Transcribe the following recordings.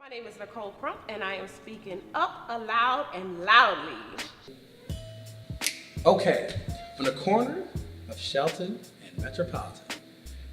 My name is Nicole Crump, and I am speaking up, aloud, and loudly. Okay, on the corner of Shelton and Metropolitan,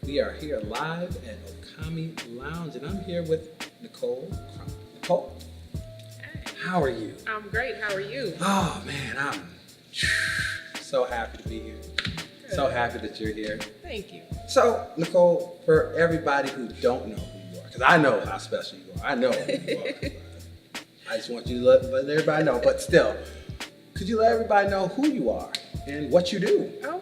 we are here live at Okami Lounge, and I'm here with Nicole Crump. Nicole, how are you? I'm great. How are you? Oh man, I'm so happy to be here. Good. So happy that you're here. Thank you. So, Nicole, for everybody who don't know who you are, because I know how special you are. I know who you are. I just want you to let everybody know, but still, could you let everybody know who you are and what you do? Okay.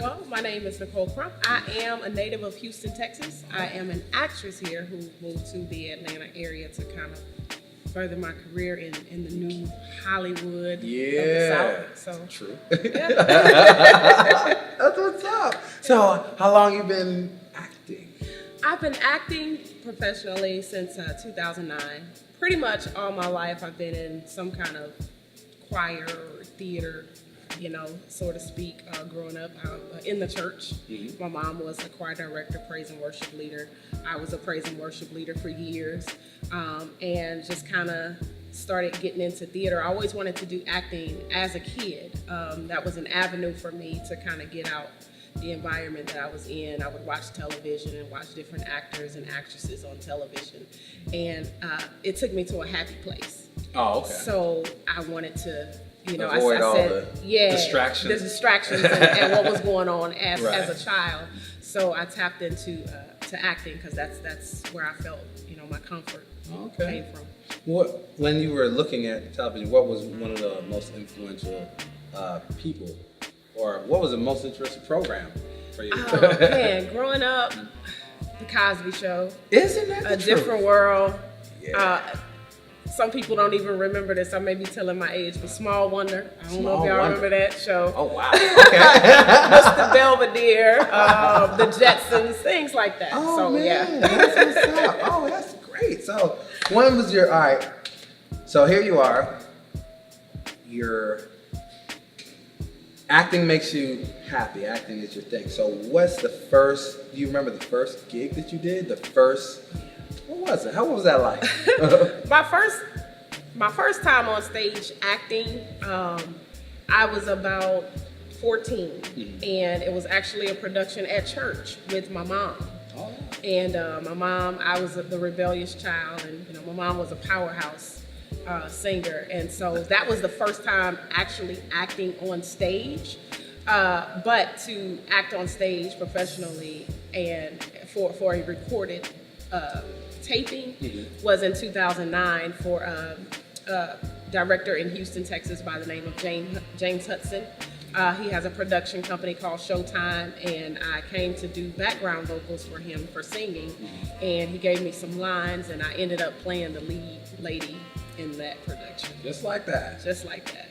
Well, my name is Nicole Crump. I am a native of Houston, Texas. I am an actress here who moved to the Atlanta area to kind of further my career in the new Hollywood of the South. So true. Yeah. That's what's up. So, how long you been acting? I've been acting professionally since 2009. Pretty much all my life I've been in some kind of choir or theater, so to speak, growing up in the church. Mm-hmm. My mom was a choir director, praise and worship leader. I was a praise and worship leader for years, and just kind of started getting into theater. I always wanted to do acting as a kid. That was an avenue for me to kind of get out the environment that I was in. I would watch television and watch different actors and actresses on television, and it took me to a happy place. Oh, okay. So I wanted to, avoid all the distractions. The distractions and what was going on as Right. a child. So I tapped into to acting because that's where I felt my comfort came from. When you were looking at television, what was one of the most influential people, or what was the most interesting program for you? Oh man, growing up, The Cosby Show. Isn't that the A truth? Different World. Yeah. Some people don't even remember this. I may be telling my age, but Small Wonder. I don't know if Small y'all Wonder. remember that show. Oh wow. Okay. Mr. Belvedere, the Jetsons, things like that. Oh So man, yeah. that's what's up. Oh, that's great. So, when was your all right? So here you are. Your acting makes you happy. Acting is your thing. So, what's the first? Do you remember the first gig that you did? The first. What was it? How was that like? My first time on stage acting, I was about 14, and it was actually a production at church with my mom. Oh. And my mom, I was the rebellious child, and my mom was a powerhouse singer, and so that was the first time actually acting on stage. But to act on stage professionally and for a recorded taping was in 2009 for a director in Houston, Texas by the name of James Hudson. He has a production company called Showtime, and I came to do background vocals for him for singing, and he gave me some lines, and I ended up playing the lead lady in that production. Just like that. Just like that.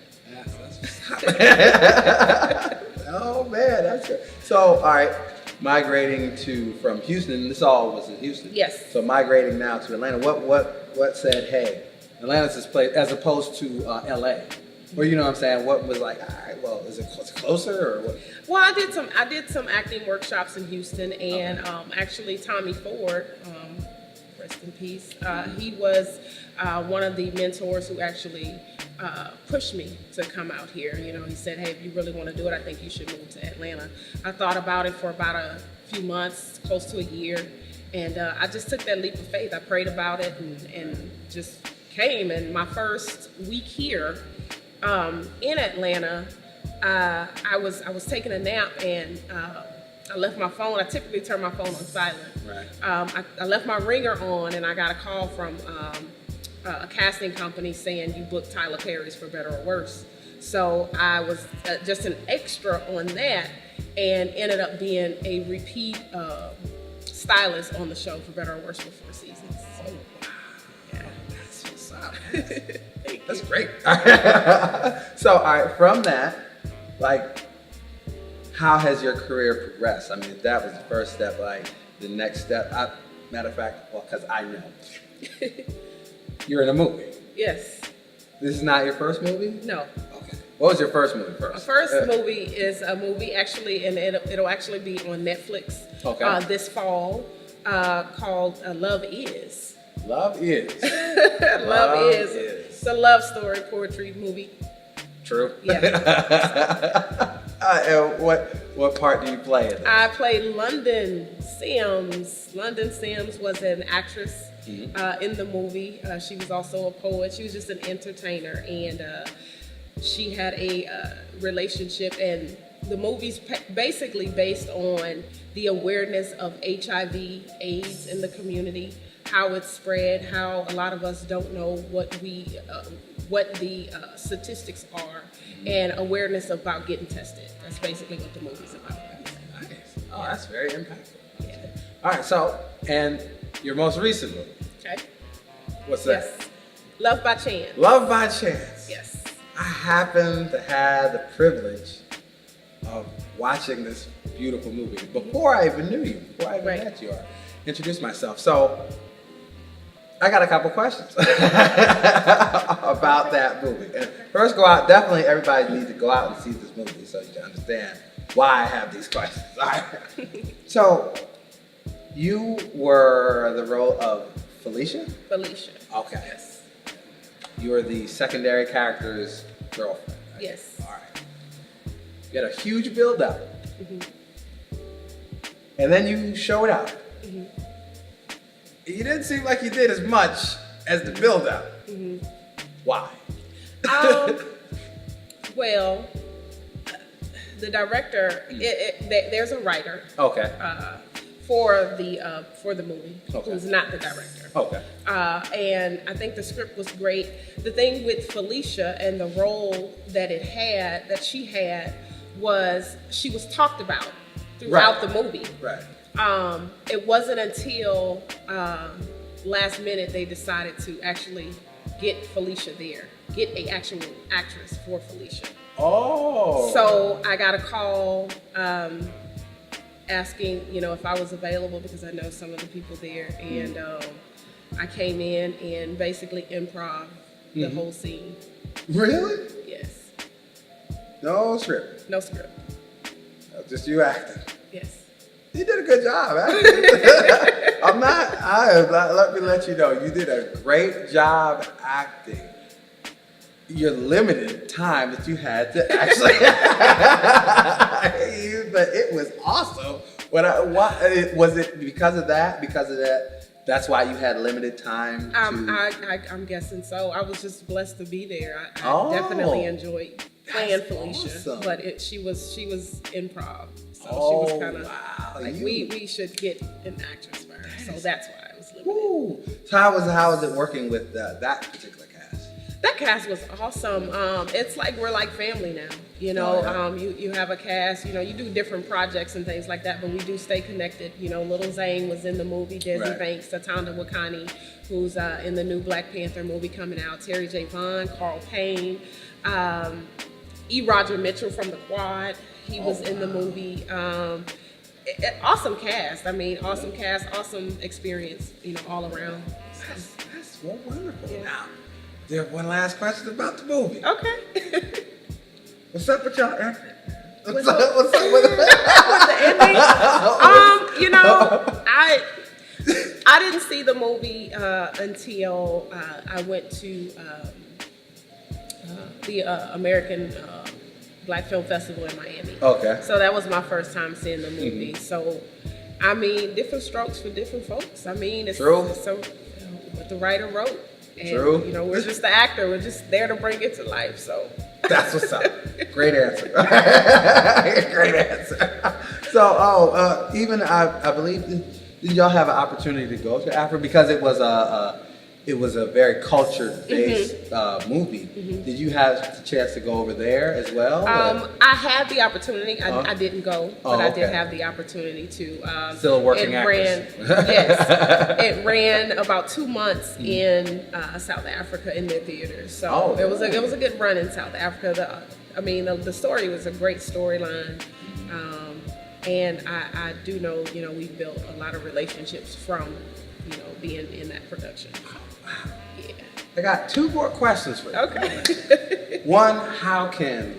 Oh man, that's good. So, all right, migrating from Houston. This all was in Houston. Yes. So migrating now to Atlanta. What said, hey, Atlanta's this place as opposed to LA? Or you know what I'm saying? What was like? All right, well, is it closer or what? Well, I did some acting workshops in Houston, and actually Tommy Ford, rest in peace. He was one of the mentors who actually pushed me to come out here. He said, "Hey, if you really want to do it, I think you should move to Atlanta." I thought about it for about a few months, close to a year, and I just took that leap of faith. I prayed about it and just came. And my first week here in Atlanta, I was taking a nap, and I left my phone. I typically turn my phone on silent. Right. I left my ringer on, and I got a call from a casting company saying you booked Tyler Perry's For Better or Worse. So I was just an extra on that, and ended up being a repeat stylist on the show For Better or Worse for 4 seasons. So, yeah, That's what's up. thank That's you. great. So, all right, from that, like, how has your career progressed? I mean, if that was the first step, like, the next step, matter of fact, well, because I know. You're in a movie. Yes. This is not your first movie? No. Okay. What was your first movie first? My first movie is a movie actually, and it'll actually be on Netflix Okay. this fall, called Love Is. Love is. Love is. It's a love story, poetry movie. True. Yeah. And what part do you play in it? I played London Sims. London Sims was an actress in the movie. She was also a poet. She was just an entertainer, and she had a relationship. And the movie's basically based on the awareness of HIV/AIDS in the community, how it's spread, how a lot of us don't know what the statistics are, and awareness about getting tested. That's basically what the movie's about. Nice. Oh, that's very impactful. Yeah. All right, so, and your most recent movie. Okay. What's that? Yes. Love by Chance. Love by Chance. Yes. I happen to have the privilege of watching this beautiful movie before I even knew you, before I even met you or introduced myself. So, I got a couple questions about that movie. And first, definitely everybody needs to go out and see this movie so you can understand why I have these questions. All right. So, you were the role of Felicia? Felicia. Okay. Yes. You were the secondary character's girlfriend. Right? Yes. All right. You had a huge build-up. And then you showed up. You didn't seem like you did as much as the build-up. Why? Well, the director, there's a writer. Okay. For the movie, who's not the director. Okay. And I think the script was great. The thing with Felicia and the role that she had, was she was talked about throughout the movie. Right. It wasn't until last minute they decided to actually get Felicia there, get an actual actress for Felicia. Oh. So I got a call asking, if I was available, because I know some of the people there, and I came in and basically improv the whole scene. Really? Yes. No script. No script. Just you acting. Yes. You did a good job, actually. Let me let you know, you did a great job acting. Your limited time that you had to actually, but it was awesome. Was it because of that? That's why you had limited time to... I'm guessing so. I was just blessed to be there. I definitely enjoyed playing Felicia, awesome. But she was improv, so she was kind of like we should get an actress for her. So that's why I was limited. Ooh. So how was it working with that particular cast? That cast was awesome. It's like we're like family now. You have a cast. You do different projects and things like that, but we do stay connected. Little Zane was in the movie. Desi Banks, Satanda Wakani, who's in the new Black Panther movie coming out. Terry J. Vaughn, Carl Payne, E. Roger Mitchell from the Quad. He was in the movie. Awesome cast. Awesome cast, awesome experience. All around. That's wonderful. Yeah. Now, there's one last question about the movie. Okay. What's up with y'all ending? What's up with with the ending? I didn't see the movie until I went to the American Black Film Festival in Miami. Okay. So that was my first time seeing the movie. So, different strokes for different folks. It's True. So what the writer wrote. And, True. We're just the actor. We're just there to bring it to life. So that's what's up. Great answer. Great answer. So, even I believe, did y'all have an opportunity to go to Africa because it was a very culture-based movie. Did you have the chance to go over there as well? I had the opportunity. I didn't go, but I did have the opportunity to. Still working actress. Yes. It ran about 2 months in South Africa in their theaters. So it was a good run in South Africa. The story was a great storyline. And I do know, we built a lot of relationships from, being in that production. Yeah. I got 2 more questions for you. Okay. One, how can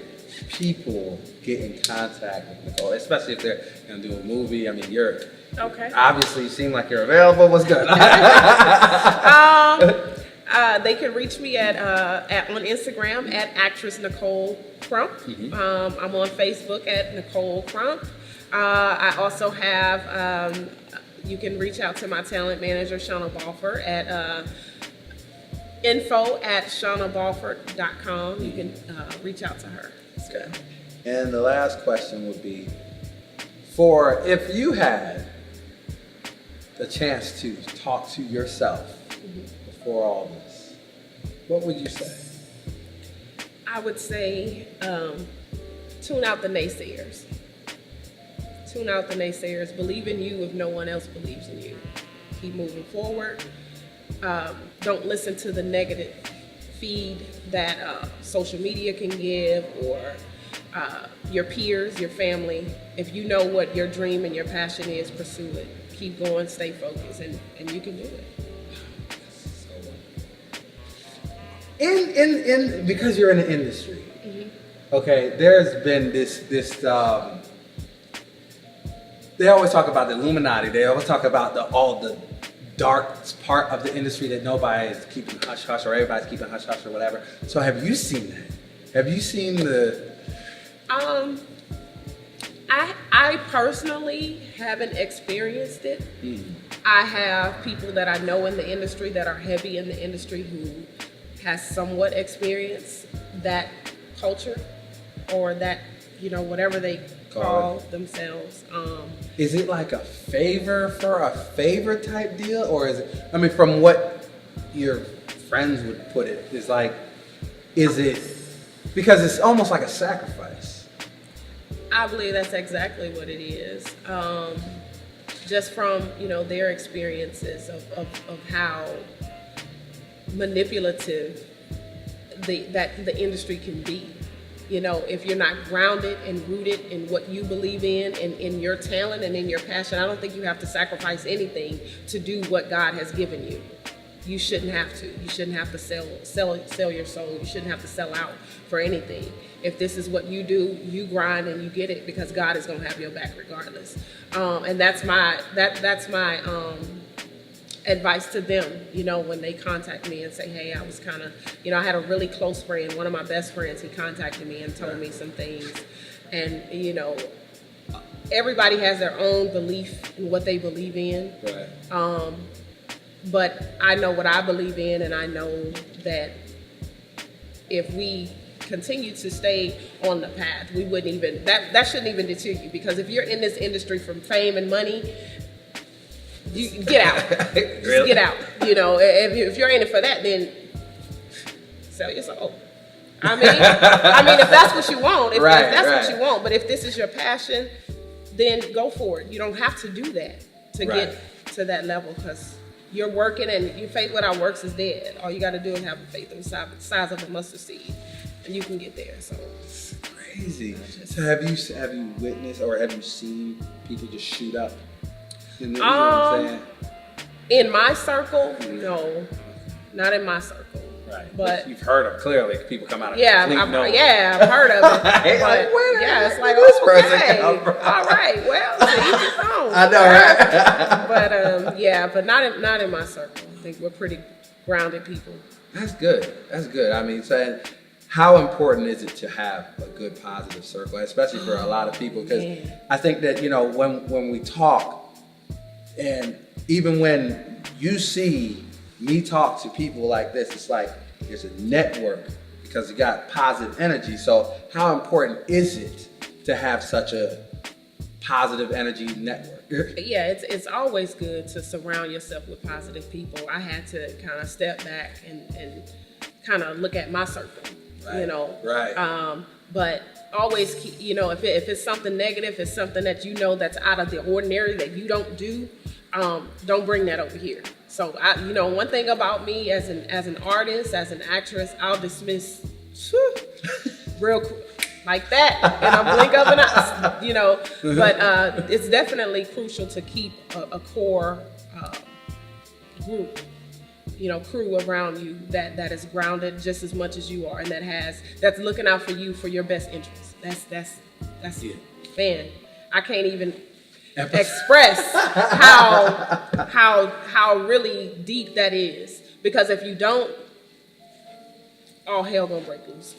people get in contact with Nicole, especially if they're going to do a movie? Okay. Obviously, you seem like you're available. What's good? They can reach me at on Instagram at actress Nicole Crump. I'm on Facebook at Nicole Crump. I also have, you can reach out to my talent manager, Shauna Balfour, at info@shaunabalfour.com. You can reach out to her. Okay. And the last question would be, for if you had the chance to talk to yourself before all this, what would you say? I would say tune out the naysayers. Tune out the naysayers. Believe in you if no one else believes in you. Keep moving forward. Don't listen to the negative feed that social media can give, or your peers, your family. If you know what your dream and your passion is, pursue it. Keep going, stay focused, and you can do it. In because you're in the industry, okay, there's been this they always talk about the Illuminati. They always talk about all the dark part of the industry that nobody is keeping hush hush, or everybody's keeping hush hush or whatever. So have you seen that? Have you seen the? I personally haven't experienced it. I have people that I know in the industry that are heavy in the industry who has somewhat experienced that culture, or that, whatever they call themselves. Is it like a favor for a favor type deal, or is it? I mean, from what your friends would put it, is it because it's almost like a sacrifice? I believe that's exactly what it is. Just from their experiences of how manipulative the industry can be. If you're not grounded and rooted in what you believe in and in your talent and in your passion, I don't think you have to sacrifice anything to do what God has given you. You shouldn't have to. You shouldn't have to sell your soul. You shouldn't have to sell out for anything. If this is what you do, you grind and you get it, because God is going to have your back regardless. And that's my advice to them, when they contact me and say, hey, I was kind of, I had a really close friend, one of my best friends, he contacted me and told me some things. And, everybody has their own belief in what they believe in. Right. But I know what I believe in, and I know that if we continue to stay on the path, we wouldn't even, that shouldn't even deter you, because if you're in this industry from fame and money, you get out. Just get out. If you're in it for that, then sell your soul. I mean, if that's what you want, if that's what you want. But if this is your passion, then go for it. You don't have to do that to get to that level, because you're working, and your faith without works is dead. All you got to do is have faith the size of a mustard seed, and you can get there. So it's crazy. So have you witnessed, or have you seen people just shoot up? You know what I'm saying? In my circle, no, not in my circle. Right. But you've heard of, clearly people come out of I've heard of it. But, it's like, okay, all right, well, each his own. I know, right? But not in my circle. I think we're pretty grounded people. That's good. I mean, saying, how important is it to have a good positive circle, especially for a lot of people? Because I think that when we talk. And even when you see me talk to people like this, it's like there's a network, because you got positive energy. So how important is it to have such a positive energy network? Yeah, it's always good to surround yourself with positive people. I had to kind of step back and kind of look at my circle, Right. But always keep, if it's something negative, it's something that that's out of the ordinary that you don't do. Don't bring that over here. So one thing about me as an artist, as an actress, I'll dismiss real quick like that, and I'll blink of an eye, But it's definitely crucial to keep a core group, crew around you that is grounded just as much as you are, and that's looking out for you for your best interests. That's it. Man, I can't even. express how really deep that is. Because if you don't, all hell gonna break loose.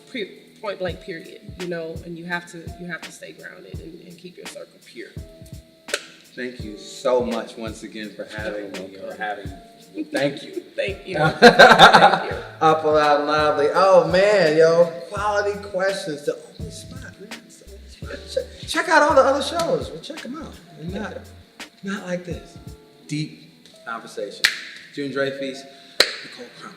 Point blank, period. You know, and you have to stay grounded and keep your circle pure. Thank you so much once again for having me. Thank you. Thank you. Thank you. Up Aloud and Loudly. Oh man, yo, quality questions. The only spot, man. It's the only spot. Check out all the other shows. Well, check them out. They're not like this. Deep conversation. June Dreyfus, Nicole Crump.